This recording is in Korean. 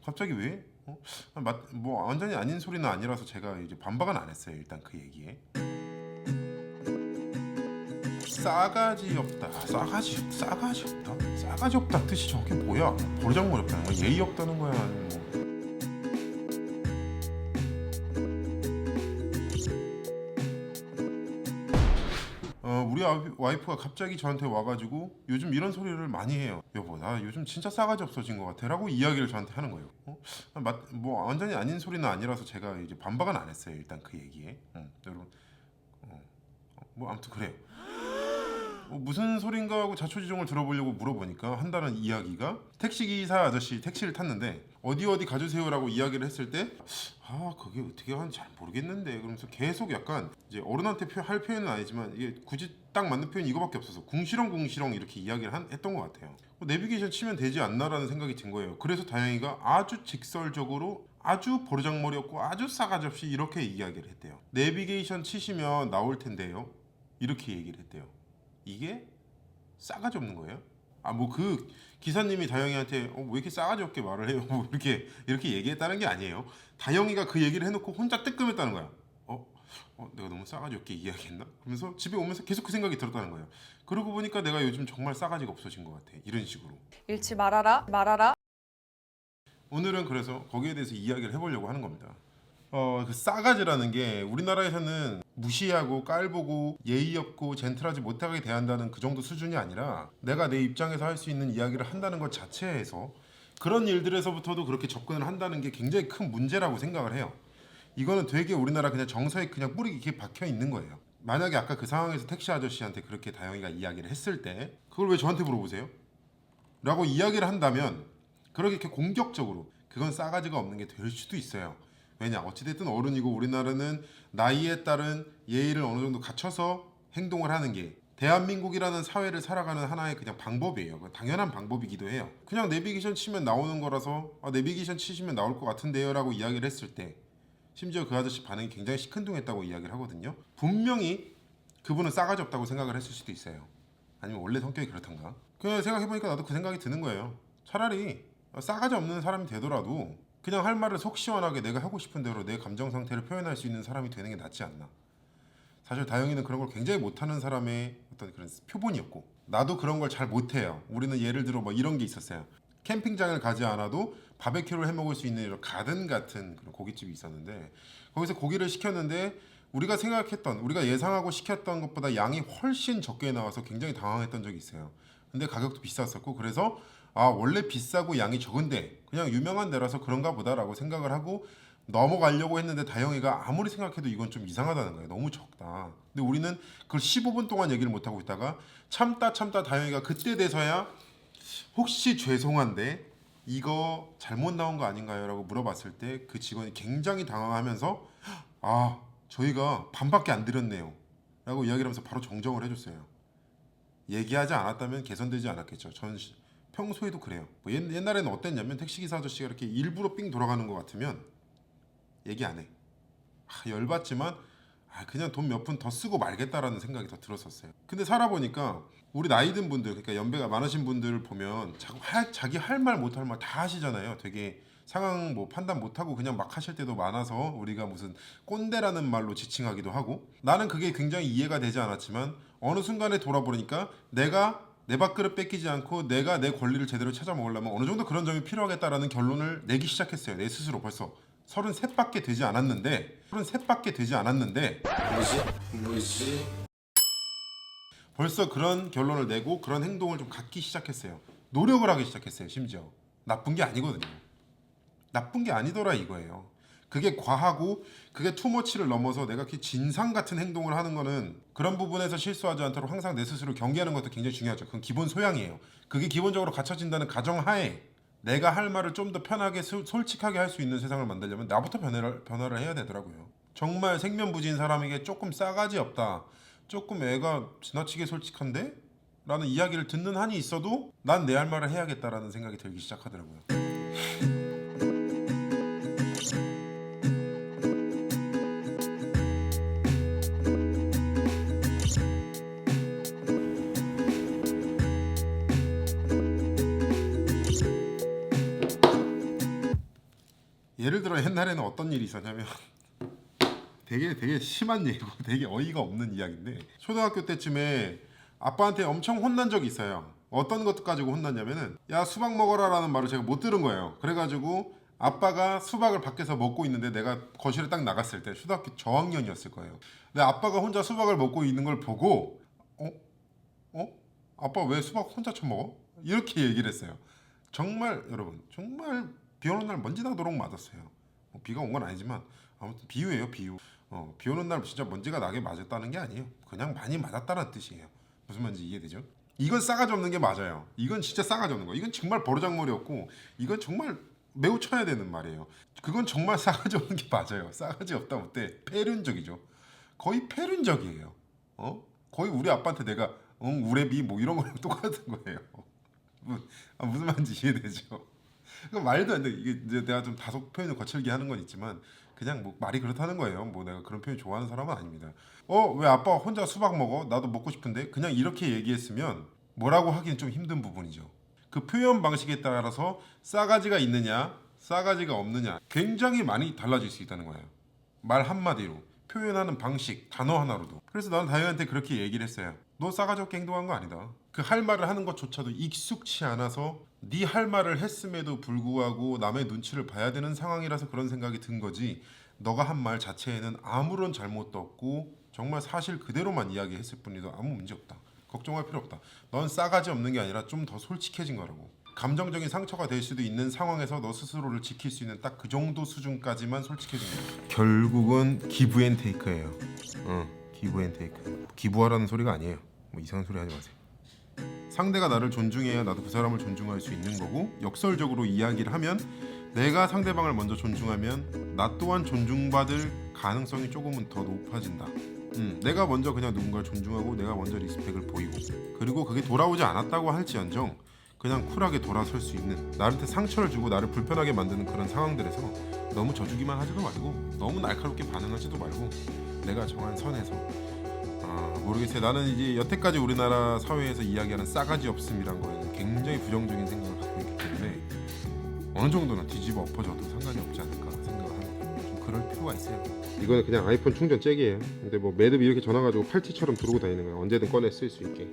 갑자기 왜? 뭐 완전히 아닌 소리는 아니라서 제가 이제 반박은 안 했어요. 일단 그 얘기에 싸가지 없다. 싸가지 없다. 싸가지 없다 뜻이 저게 뭐야? 버르장머리 없다는 거야? 예의 없다는 거야? 아니면 뭐 우리 와이프가 갑자기 저한테 와가지고 요즘 이런 소리를 많이 해요. 여보, 나 요즘 진짜 싸가지 없어진 것 같아 라고 이야기를 저한테 하는 거예요. 뭐 완전히 아닌 소리는 아니라서 제가 이제 반박은 안 했어요. 일단 그 얘기에 여러분 뭐 아무튼 그래요. 무슨 소린가 하고 자초지종을 들어보려고 물어보니까 한다는 이야기가 택시기사 아저씨 택시를 탔는데 어디 가주세요라고 이야기를 했을 때 그게 어떻게 하는지 잘 모르겠는데 그러면서 계속 약간 이제 어른한테 할 표현은 아니지만 이게 굳이 딱 맞는 표현이 이거밖에 없어서 궁시렁 이렇게 이야기를 했던 것 같아요. 내비게이션 치면 되지 않나라는 생각이 든 거예요. 그래서 다영이가 아주 직설적으로 아주 버르장머리 없고 아주 싸가지 없이 이렇게 이야기를 했대요. 내비게이션 치시면 나올 텐데요. 이렇게 얘기를 했대요. 이게 싸가지 없는 거예요? 뭐 그 기사님이 다영이한테 왜 이렇게 싸가지 없게 말을 해요? 뭐 이렇게 얘기했다는 게 아니에요. 다영이가 그 얘기를 해놓고 혼자 뜨끔했다는 거야. 내가 너무 싸가지 없게 이야기했나? 그러면서 집에 오면서 계속 그 생각이 들었다는 거예요. 그러고 보니까 내가 요즘 정말 싸가지가 없어진 것 같아. 이런 식으로. 잃지 말아라. 오늘은 그래서 거기에 대해서 이야기를 해보려고 하는 겁니다. 그 싸가지라는 게 우리나라에서는 무시하고 깔보고 예의 없고 젠틀하지 못하게 대한다는 그 정도 수준이 아니라 내가 내 입장에서 할 수 있는 이야기를 한다는 것 자체에서 그런 일들에서부터도 그렇게 접근을 한다는 게 굉장히 큰 문제라고 생각을 해요. 이거는 되게 우리나라 그냥 정서에 그냥 뿌리 깊게 박혀 있는 거예요. 만약에 아까 그 상황에서 택시 아저씨한테 그렇게 다영이가 이야기를 했을 때 그걸 왜 저한테 물어보세요? 라고 이야기를 한다면 그렇게 이렇게 공격적으로 그건 싸가지가 없는 게 될 수도 있어요. 왜냐 어찌됐든 어른이고 우리나라는 나이에 따른 예의를 어느 정도 갖춰서 행동을 하는 게 대한민국이라는 사회를 살아가는 하나의 그냥 방법이에요. 당연한 방법이기도 해요. 그냥 내비게이션 치면 나오는 거라서 내비게이션 치시면 나올 것 같은데요 라고 이야기를 했을 때 심지어 그 아저씨 반응이 굉장히 시큰둥했다고 이야기를 하거든요. 분명히 그분은 싸가지 없다고 생각을 했을 수도 있어요. 아니면 원래 성격이 그렇던가. 그냥 생각해보니까 나도 그 생각이 드는 거예요. 차라리 싸가지 없는 사람이 되더라도 그냥 할 말을 속 시원하게 내가 하고 싶은 대로 내 감정 상태를 표현할 수 있는 사람이 되는 게 낫지 않나. 사실 다영이는 그런 걸 굉장히 못하는 사람의 어떤 그런 표본이었고 나도 그런 걸 잘 못해요. 우리는 예를 들어 뭐 이런 게 있었어요. 캠핑장을 가지 않아도 바베큐를 해 먹을 수 있는 이런 가든 같은 그런 고깃집이 있었는데 거기서 고기를 시켰는데 우리가 예상하고 시켰던 것보다 양이 훨씬 적게 나와서 굉장히 당황했던 적이 있어요. 근데 가격도 비쌌었고 그래서 원래 비싸고 양이 적은데 그냥 유명한 데라서 그런가 보다라고 생각을 하고 넘어가려고 했는데 다영이가 아무리 생각해도 이건 좀 이상하다는 거예요. 너무 적다. 근데 우리는 그걸 15분 동안 얘기를 못하고 있다가 참다 다영이가 그때 돼서야 혹시 죄송한데 이거 잘못 나온 거 아닌가요? 라고 물어봤을 때 그 직원이 굉장히 당황하면서 저희가 반밖에 안 드렸네요 라고 이야기를 하면서 바로 정정을 해줬어요. 얘기하지 않았다면 개선되지 않았겠죠. 저는 평소에도 그래요. 뭐 옛날에는 어땠냐면 택시기사 아저씨가 이렇게 일부러 삥 돌아가는 것 같으면 얘기 안 해. 열받지만 그냥 돈 몇 푼 더 쓰고 말겠다라는 생각이 더 들었었어요. 근데 살아보니까 우리 나이 든 분들, 그러니까 연배가 많으신 분들을 보면 자기 할 말 못할 말 다 하시잖아요. 되게 상황 뭐 판단 못하고 그냥 막 하실 때도 많아서 우리가 무슨 꼰대라는 말로 지칭하기도 하고 나는 그게 굉장히 이해가 되지 않았지만 어느 순간에 돌아보니까 내가 내 밥그릇 뺏기지 않고 내가 내 권리를 제대로 찾아 먹으려면 어느 정도 그런 점이 필요하겠다라는 결론을 내기 시작했어요. 내 스스로 벌써 33밖에 되지 않았는데 뭐지? 벌써 그런 결론을 내고 그런 행동을 좀 갖기 시작했어요. 노력을 하기 시작했어요. 심지어 나쁜 게 아니거든요. 나쁜 게 아니더라 이거예요. 그게 과하고 그게 투머치를 넘어서 내가 진상 같은 행동을 하는 거는 그런 부분에서 실수하지 않도록 항상 내 스스로 경계하는 것도 굉장히 중요하죠. 그건 기본 소양이에요. 그게 기본적으로 갖춰진다는 가정하에 내가 할 말을 좀 더 편하게 솔직하게 할 수 있는 세상을 만들려면 나부터 변화를 해야 되더라고요. 정말 생면부지인 사람에게 조금 싸가지 없다, 조금 애가 지나치게 솔직한데? 라는 이야기를 듣는 한이 있어도 난 내 할 말을 해야겠다라는 생각이 들기 시작하더라고요. 예를 들어 옛날에는 어떤 일이 있었냐면 되게 심한 얘기고 되게 어이가 없는 이야기인데 초등학교 때쯤에 아빠한테 엄청 혼난 적이 있어요. 어떤 것 가지고 혼났냐면은 야 수박 먹어라라는 말을 제가 못 들은 거예요. 그래가지고 아빠가 수박을 밖에서 먹고 있는데 내가 거실에 딱 나갔을 때 초등학교 저학년이었을 거예요. 근데 아빠가 혼자 수박을 먹고 있는 걸 보고 어? 어? 아빠 왜 수박 혼자 처먹어? 이렇게 얘기를 했어요. 정말 여러분 정말 비 오는 날 먼지 나도록 맞았어요. 비가 온 건 아니지만 아무튼 비유예요 비유. 비 오는 날 진짜 먼지가 나게 맞았다는 게 아니에요. 그냥 많이 맞았다는 뜻이에요. 무슨 말인지 이해되죠? 이건 싸가지 없는 게 맞아요. 이건 진짜 싸가지 없는 거. 이건 정말 버르장머리였고 이건 정말 매우 쳐야 되는 말이에요. 그건 정말 싸가지 없는 게 맞아요. 싸가지 없다 못해 폐륜적이죠. 거의 폐륜적이에요. 거의 우리 아빠한테 내가 우레비 뭐 이런 거랑 똑같은 거예요. 무슨 말인지 이해되죠? 그 말도 안 돼. 이게 이제 내가 좀 다소 표현을 거칠게 하는 건 있지만 그냥 뭐 말이 그렇다는 거예요. 뭐 내가 그런 표현 좋아하는 사람은 아닙니다. 왜 아빠 혼자 수박 먹어? 나도 먹고 싶은데 그냥 이렇게 얘기했으면 뭐라고 하기는 좀 힘든 부분이죠. 그 표현 방식에 따라서 싸가지가 있느냐, 싸가지가 없느냐 굉장히 많이 달라질 수 있다는 거예요. 말 한마디로 표현하는 방식, 단어 하나로도. 그래서 나는 다영이한테 그렇게 얘기를 했어요. 너 싸가지 없게 행동한 거 아니다. 그 할 말을 하는 것조차도 익숙치 않아서 네 할 말을 했음에도 불구하고 남의 눈치를 봐야 되는 상황이라서 그런 생각이 든 거지. 너가 한 말 자체에는 아무런 잘못도 없고 정말 사실 그대로만 이야기했을 뿐이도 아무 문제 없다. 걱정할 필요 없다. 넌 싸가지 없는 게 아니라 좀 더 솔직해진 거라고. 감정적인 상처가 될 수도 있는 상황에서 너 스스로를 지킬 수 있는 딱 그 정도 수준까지만 솔직해진 거야. 결국은 기브 앤 테이크예요. 기브 앤 테이크. 기부하라는 소리가 아니에요. 뭐 이상한 소리 하지 마세요. 상대가 나를 존중해야 나도 그 사람을 존중할 수 있는 거고 역설적으로 이야기를 하면 내가 상대방을 먼저 존중하면 나 또한 존중받을 가능성이 조금은 더 높아진다. 내가 먼저 그냥 누군가를 존중하고 내가 먼저 리스펙을 보이고 그리고 그게 돌아오지 않았다고 할지언정 그냥 쿨하게 돌아설 수 있는 나한테 상처를 주고 나를 불편하게 만드는 그런 상황들에서 너무 져주기만 하지도 말고 너무 날카롭게 반응하지도 말고 내가 정한 선에서 모르겠어요. 나는 이제 여태까지 우리나라 사회에서 이야기하는 싸가지 없음이란 거에는 굉장히 부정적인 생각을 갖고 있기 때문에 어느 정도는 뒤집어 엎어져도 상관이 없지 않을까 생각을 합니다. 좀 그럴 필요가 있어요. 이거는 그냥 아이폰 충전 잭이에요. 근데 뭐 매듭 이렇게 전화 가지고 팔찌처럼 두르고 다니는 거예요. 언제든 꺼내 쓸 수 있게.